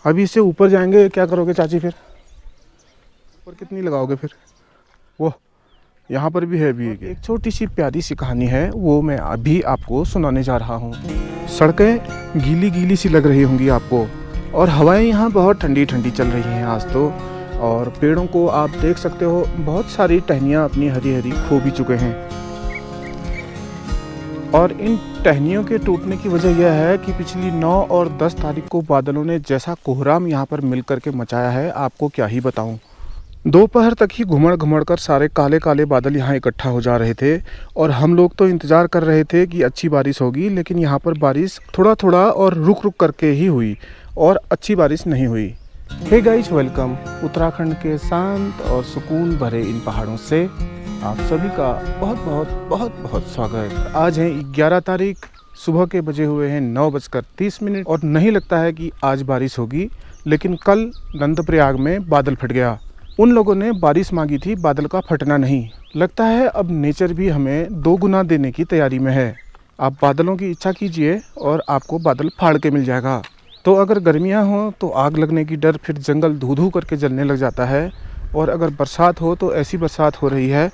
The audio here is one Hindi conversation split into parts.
अभी इससे ऊपर जाएंगे, क्या करोगे चाची फिर? ऊपर कितनी लगाओगे फिर? वो यहाँ पर भी है भी एक छोटी सी प्यारी सी कहानी है, वो मैं अभी आपको सुनाने जा रहा हूँ। सड़कें गीली गीली सी लग रही होंगी आपको, और हवाएं यहाँ बहुत ठंडी ठंडी चल रही हैं आज तो। और पेड़ों को आप देख सकते हो, बहुत सारी टहनियाँ अपनी हरी हरी खो भी चुके हैं। और इन टहनियों के टूटने की वजह यह है कि पिछली 9 और 10 तारीख को बादलों ने जैसा कोहराम यहाँ पर मिल करके मचाया है, आपको क्या ही बताऊँ। दोपहर तक ही घुमड़ घुमड़ कर सारे काले काले बादल यहाँ इकट्ठा हो जा रहे थे, और हम लोग तो इंतज़ार कर रहे थे कि अच्छी बारिश होगी, लेकिन यहाँ पर बारिश थोड़ा थोड़ा और रुक रुक करके ही हुई, और अच्छी बारिश नहीं हुई। हे गाइस, वेलकम उत्तराखंड के शांत और सुकून भरे इन पहाड़ों से आप सभी का बहुत बहुत बहुत बहुत स्वागत। आज है 11 तारीख, सुबह के बजे हुए हैं 9:30, और नहीं लगता है कि आज बारिश होगी, लेकिन कल नंदप्रयाग में बादल फट गया। उन लोगों ने बारिश मांगी थी, बादल का फटना नहीं। लगता है अब नेचर भी हमें 2 गुना देने की तैयारी में है। आप बादलों की इच्छा कीजिए और आपको बादल फाड़ के मिल जाएगा। तो अगर गर्मियां हो तो आग लगने की डर, फिर जंगल धू धू करके जलने लग जाता है। और अगर बरसात हो तो ऐसी बरसात हो रही है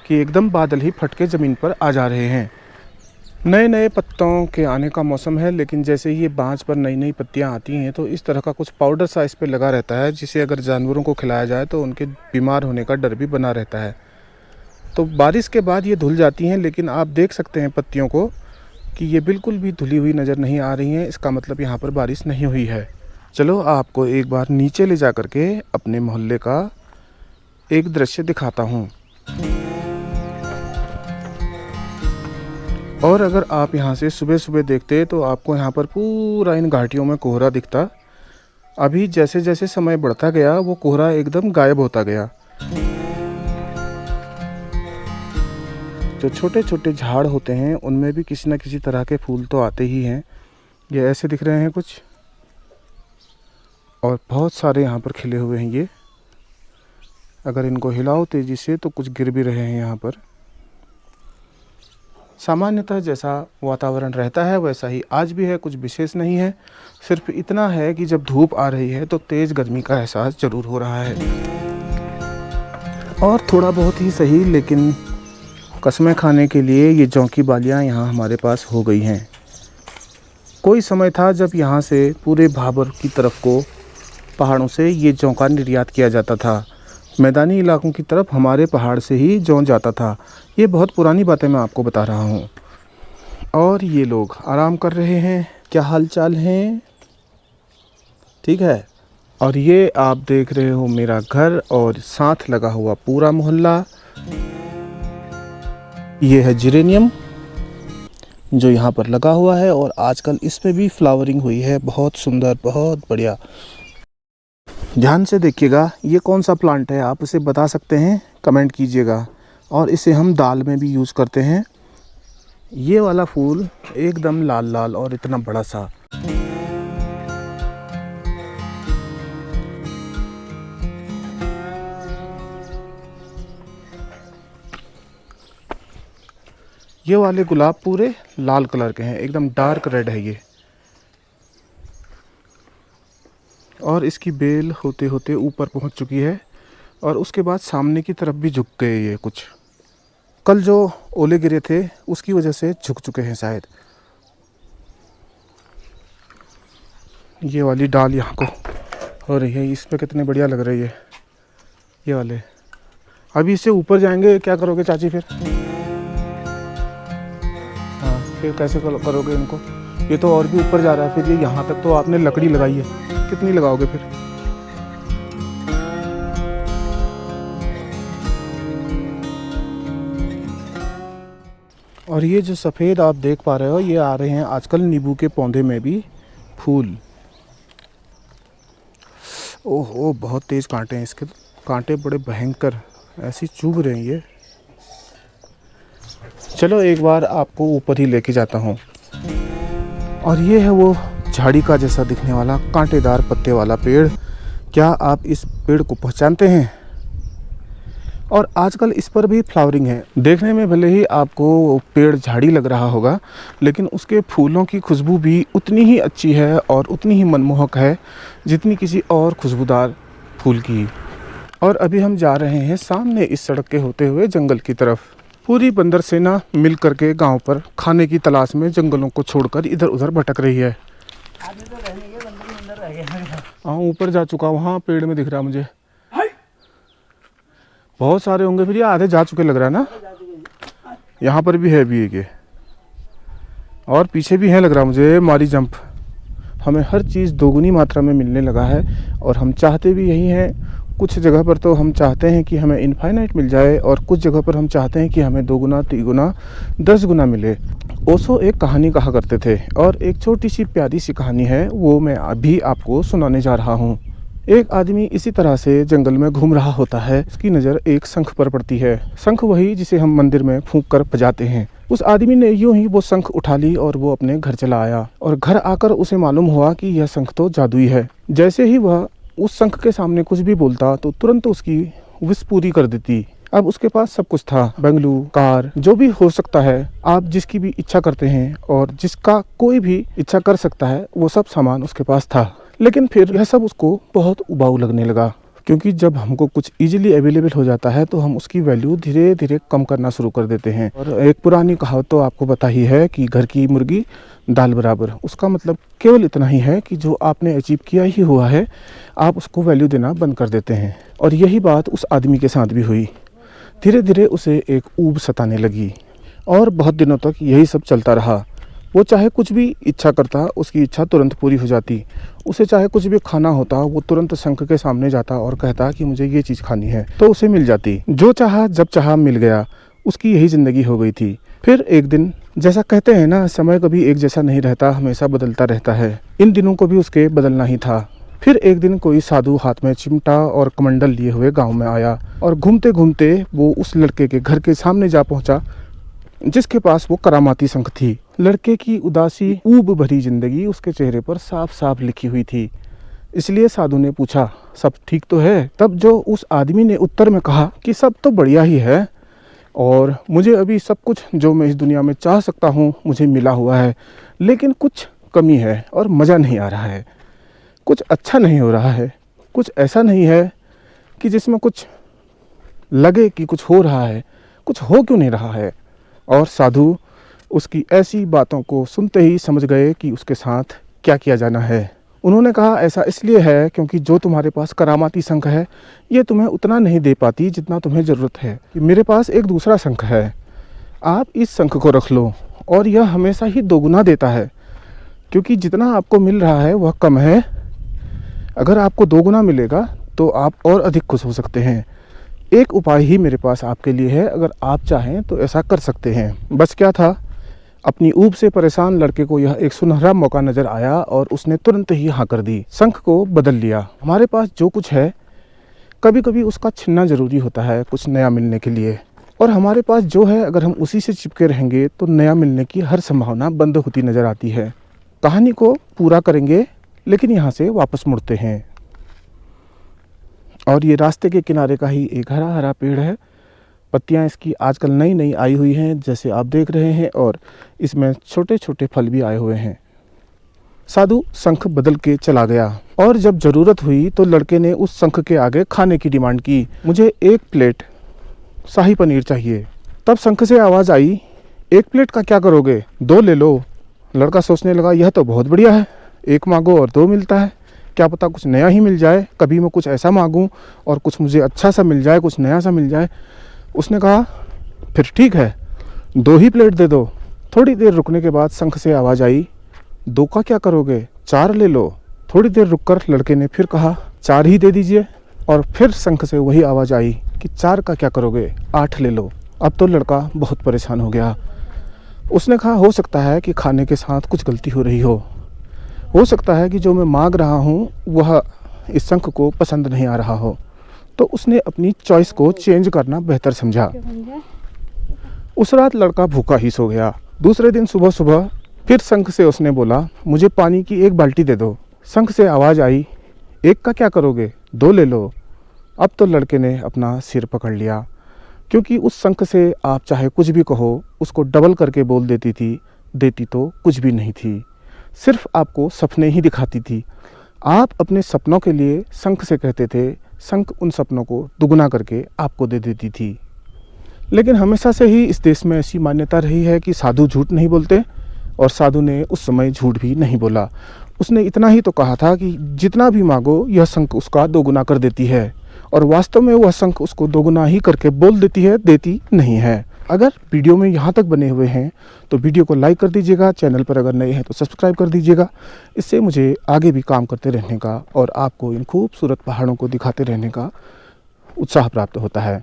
कि एकदम बादल ही फट के ज़मीन पर आ जा रहे हैं। नए नए पत्तों के आने का मौसम है, लेकिन जैसे ही ये बाँझ पर नई नई पत्तियां आती हैं तो इस तरह का कुछ पाउडर सा इस पर लगा रहता है, जिसे अगर जानवरों को खिलाया जाए तो उनके बीमार होने का डर भी बना रहता है। तो बारिश के बाद ये धुल जाती हैं, लेकिन आप देख सकते हैं पत्तियों को कि ये बिल्कुल भी धुली हुई नज़र नहीं आ रही हैं। इसका मतलब यहाँ पर बारिश नहीं हुई है। चलो आपको एक बार नीचे ले जा करके अपने मोहल्ले का एक दृश्य दिखाता हूँ। और अगर आप यहाँ से सुबह सुबह देखते तो आपको यहाँ पर पूरा इन घाटियों में कोहरा दिखता। अभी जैसे जैसे समय बढ़ता गया वो कोहरा एकदम गायब होता गया। जो छोटे छोटे झाड़ होते हैं उनमें भी किसी न किसी तरह के फूल तो आते ही हैं। ये ऐसे दिख रहे हैं कुछ, और बहुत सारे यहाँ पर खिले हुए हैं। ये अगर इनको हिलाओ तेज़ी से तो कुछ गिर भी रहे हैं यहाँ पर। सामान्यतः जैसा वातावरण रहता है वैसा ही आज भी है, कुछ विशेष नहीं है। सिर्फ इतना है कि जब धूप आ रही है तो तेज़ गर्मी का एहसास ज़रूर हो रहा है, और थोड़ा बहुत ही सही, लेकिन कसमें खाने के लिए ये जौ की बालियाँ यहाँ हमारे पास हो गई हैं। कोई समय था जब यहाँ से पूरे भाबर की तरफ को पहाड़ों से ये जौ का निर्यात किया जाता था। मैदानी इलाकों की तरफ हमारे पहाड़ से ही जौ जाता था। ये बहुत पुरानी बातें मैं आपको बता रहा हूँ। और ये लोग आराम कर रहे हैं। क्या हाल चाल हैं? ठीक है। और ये आप देख रहे हो मेरा घर और साथ लगा हुआ पूरा मोहल्ला। ये है जिरेनियम जो यहाँ पर लगा हुआ है, और आजकल इस पे भी फ्लावरिंग हुई है। बहुत सुंदर, बहुत बढ़िया। ध्यान से देखिएगा, ये कौन सा प्लांट है आप इसे बता सकते हैं? कमेंट कीजिएगा। और इसे हम दाल में भी यूज़ करते हैं। ये वाला फूल एकदम लाल लाल और इतना बड़ा सा। ये वाले गुलाब पूरे लाल कलर के हैं, एकदम डार्क रेड है ये। और इसकी बेल होते होते ऊपर पहुंच चुकी है, और उसके बाद सामने की तरफ भी झुक गए ये कुछ। कल जो ओले गिरे थे उसकी वजह से झुक चुके हैं शायद। ये वाली डाल यहाँ को हो रही है, इस पे कितने बढ़िया लग रही है ये वाले। अभी इससे ऊपर जाएंगे, क्या करोगे चाची फिर? हाँ, फिर कैसे करोगे इनको? ये तो और भी ऊपर जा रहा है। फिर ये यहाँ तक तो आपने लकड़ी लगाई है, कितनी लगाओगे फिर? और ये जो सफ़ेद आप देख पा रहे हो, ये आ रहे हैं आजकल नींबू के पौधे में भी फूल। ओहो, बहुत तेज़ कांटे हैं इसके। कांटे बड़े भयंकर, ऐसी चुभ रहे हैं ये। चलो एक बार आपको ऊपर ही लेके जाता हूँ। और ये है वो झाड़ी का जैसा दिखने वाला कांटेदार पत्ते वाला पेड़। क्या आप इस पेड़ को पहचानते हैं? और आजकल इस पर भी फ्लावरिंग है। देखने में भले ही आपको पेड़ झाड़ी लग रहा होगा, लेकिन उसके फूलों की खुशबू भी उतनी ही अच्छी है और उतनी ही मनमोहक है जितनी किसी और खुशबूदार फूल की। और अभी हम जा रहे हैं सामने इस सड़क के होते हुए जंगल की तरफ। पूरी बंदर सेना मिल करके गांव पर खाने की तलाश में जंगलों को छोड़कर इधर उधर भटक रही है। हाँ, ऊपर जा चुका, वहाँ पेड़ में दिख रहा मुझे। बहुत सारे होंगे, फिर ये आधे जा चुके लग रहा है ना। यहाँ पर भी है भी एक, और पीछे भी है लग रहा मुझे। मारी जंप। हमें हर चीज़ दोगुनी मात्रा में मिलने लगा है और हम चाहते भी यही हैं। कुछ जगह पर तो हम चाहते हैं कि हमें इनफाइनाइट मिल जाए और कुछ जगह पर हम चाहते हैं कि हमें 2 गुना 3 गुना 10 गुना मिले। ओशो एक कहानी कहा करते थे और एक छोटी सी प्यारी सी कहानी है, वो मैं अभी आपको सुनाने जा रहा हूँ। एक आदमी इसी तरह से जंगल में घूम रहा होता है। उसकी नज़र एक शंख पर पड़ती है। शंख वही जिसे हम मंदिर में फूंक कर बजाते हैं। उस आदमी ने यूं ही वो शंख उठा ली और वो अपने घर चला आया और घर आकर उसे मालूम हुआ कि यह शंख तो जादुई है। जैसे ही वह उस शंख के सामने कुछ भी बोलता तो तुरंत उसकी विश पूरी कर देती। अब उसके पास सब कुछ था, बंगलू, कार, जो भी हो सकता है, आप जिसकी भी इच्छा करते हैं और जिसका कोई भी इच्छा कर सकता है, वो सब सामान उसके पास था। लेकिन फिर यह सब उसको बहुत उबाऊ लगने लगा, क्योंकि जब हमको कुछ इजीली अवेलेबल हो जाता है तो हम उसकी वैल्यू धीरे धीरे कम करना शुरू कर देते हैं। और एक पुरानी कहावत तो आपको पता ही है कि घर की मुर्गी दाल बराबर। उसका मतलब केवल इतना ही है कि जो आपने अचीव किया ही हुआ है, आप उसको वैल्यू देना बंद कर देते हैं। और यही बात उस आदमी के साथ भी हुई। धीरे धीरे उसे एक ऊब सताने लगी और बहुत दिनों तक यही सब चलता रहा। वो चाहे कुछ भी इच्छा करता, उसकी इच्छा तुरंत पूरी हो जाती। उसे चाहे कुछ भी खाना होता, वो तुरंत शंख के सामने जाता और कहता कि मुझे ये चीज़ खानी है, तो उसे मिल जाती। जो चाहा जब चाहा मिल गया। उसकी यही ज़िंदगी हो गई थी। फिर एक दिन, जैसा कहते हैं ना, समय कभी एक जैसा नहीं रहता, हमेशा बदलता रहता है। इन दिनों को भी उसके बदलना ही था। फिर एक दिन कोई साधु हाथ में चिमटा और कमंडल लिए हुए गाँव में आया और घूमते घूमते वो उस लड़के के घर के सामने जा पहुँचा जिसके पास वो करामाती शंख थी। लड़के की उदासी, ऊब भरी जिंदगी उसके चेहरे पर साफ साफ लिखी हुई थी। इसलिए साधु ने पूछा, सब ठीक तो है? तब जो उस आदमी ने उत्तर में कहा कि सब तो बढ़िया ही है और मुझे अभी सब कुछ जो मैं इस दुनिया में चाह सकता हूँ मुझे मिला हुआ है, लेकिन कुछ कमी है और मज़ा नहीं आ रहा है, कुछ अच्छा नहीं हो रहा है, कुछ ऐसा नहीं है कि जिसमें कुछ लगे कि कुछ हो रहा है, कुछ हो क्यों नहीं रहा है। और साधु उसकी ऐसी बातों को सुनते ही समझ गए कि उसके साथ क्या किया जाना है। उन्होंने कहा, ऐसा इसलिए है क्योंकि जो तुम्हारे पास करामाती शंख है, ये तुम्हें उतना नहीं दे पाती जितना तुम्हें ज़रूरत है। मेरे पास एक दूसरा शंख है, आप इस शंख को रख लो और यह हमेशा ही 2 गुना देता है, क्योंकि जितना आपको मिल रहा है वह कम है। अगर आपको 2 गुना मिलेगा तो आप और अधिक खुश हो सकते हैं। एक उपाय ही मेरे पास आपके लिए है, अगर आप चाहें तो ऐसा कर सकते हैं। बस क्या था, अपनी ऊब से परेशान लड़के को यह एक सुनहरा मौका नजर आया और उसने तुरंत ही हाँ कर दी। शंख को बदल लिया। हमारे पास जो कुछ है, कभी कभी उसका छिनना जरूरी होता है कुछ नया मिलने के लिए। और हमारे पास जो है, अगर हम उसी से चिपके रहेंगे तो नया मिलने की हर संभावना बंद होती नजर आती है। कहानी को पूरा करेंगे, लेकिन यहाँ से वापस मुड़ते हैं। और ये रास्ते के किनारे का ही एक हरा हरा पेड़ है। पत्तियां इसकी आजकल नई नई आई हुई हैं, जैसे आप देख रहे हैं, और इसमें छोटे छोटे फल भी आए हुए हैं। साधु शंख बदल के चला गया और जब ज़रूरत हुई तो लड़के ने उस शंख के आगे खाने की डिमांड की। मुझे 1 प्लेट शाही पनीर चाहिए। तब शंख से आवाज़ आई, 1 प्लेट का क्या करोगे, 2 ले लो। लड़का सोचने लगा, यह तो बहुत बढ़िया है, 1 मांगो और 2 मिलता है, क्या पता कुछ नया ही मिल जाए। कभी मैं कुछ ऐसा मांगूं और कुछ मुझे अच्छा सा मिल जाए, कुछ नया सा मिल जाए। उसने कहा, फिर ठीक है, 2 ही प्लेट दे दो। थोड़ी देर रुकने के बाद शंख से आवाज़ आई, 2 का क्या करोगे, 4 ले लो। थोड़ी देर रुककर लड़के ने फिर कहा, 4 ही दे दीजिए। और फिर शंख से वही आवाज़ आई कि 4 का क्या करोगे, 8 ले लो। अब तो लड़का बहुत परेशान हो गया। उसने कहा, हो सकता है कि खाने के साथ कुछ गलती हो रही हो सकता है कि जो मैं मांग रहा हूँ वह इस शंख को पसंद नहीं आ रहा हो। तो उसने अपनी चॉइस को चेंज करना बेहतर समझा। उस रात लड़का भूखा ही सो गया। दूसरे दिन सुबह सुबह फिर शंख से उसने बोला, मुझे पानी की 1 बाल्टी दे दो। शंख से आवाज़ आई, 1 का क्या करोगे, 2 ले लो। अब तो लड़के ने अपना सिर पकड़ लिया क्योंकि उस शंख से आप चाहे कुछ भी कहो, उसको डबल करके बोल देती थी, देती तो कुछ भी नहीं थी, सिर्फ आपको सपने ही दिखाती थी। आप अपने सपनों के लिए शंख से कहते थे, शंख उन सपनों को दुगना करके आपको दे देती थी। लेकिन हमेशा से ही इस देश में ऐसी मान्यता रही है कि साधु झूठ नहीं बोलते, और साधु ने उस समय झूठ भी नहीं बोला। उसने इतना ही तो कहा था कि जितना भी मांगो यह शंख उसका दोगुना कर देती है, और वास्तव में वह शंख उसको दोगुना ही करके बोल देती है, देती नहीं है। अगर वीडियो में यहाँ तक बने हुए हैं तो वीडियो को लाइक कर दीजिएगा, चैनल पर अगर नए हैं तो सब्सक्राइब कर दीजिएगा। इससे मुझे आगे भी काम करते रहने का और आपको इन खूबसूरत पहाड़ों को दिखाते रहने का उत्साह प्राप्त होता है।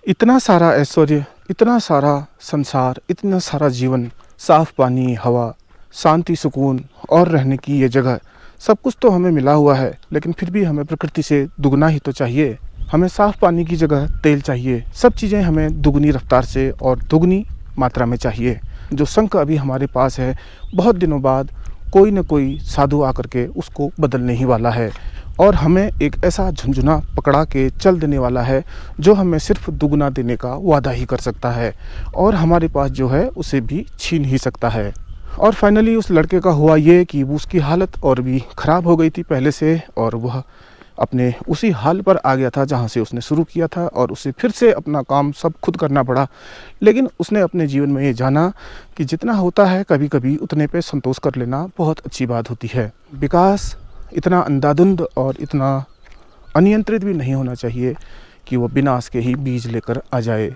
इतना सारा ऐश्वर्य, इतना सारा संसार, इतना सारा जीवन, साफ पानी, हवा, शांति, सुकून और रहने की ये जगह, सब कुछ तो हमें मिला हुआ है, लेकिन फिर भी हमें प्रकृति से दुगना ही तो चाहिए। हमें साफ पानी की जगह तेल चाहिए। सब चीज़ें हमें दुगनी रफ्तार से और दुगनी मात्रा में चाहिए। जो शंख अभी हमारे पास है, बहुत दिनों बाद कोई न कोई साधु आकर के उसको बदलने ही वाला है, और हमें एक ऐसा झुंझुना पकड़ा के चल देने वाला है जो हमें सिर्फ दुगना देने का वादा ही कर सकता है, और हमारे पास जो है उसे भी छीन ही सकता है। और फाइनली उस लड़के का हुआ ये कि उसकी हालत और भी ख़राब हो गई थी पहले से, और वह अपने उसी हाल पर आ गया था जहाँ से उसने शुरू किया था, और उसे फिर से अपना काम सब खुद करना पड़ा। लेकिन उसने अपने जीवन में ये जाना कि जितना होता है कभी कभी उतने पे संतोष कर लेना बहुत अच्छी बात होती है। विकास इतना अंधाधुंध और इतना अनियंत्रित भी नहीं होना चाहिए कि वो विनाश के ही बीज लेकर आ जाए।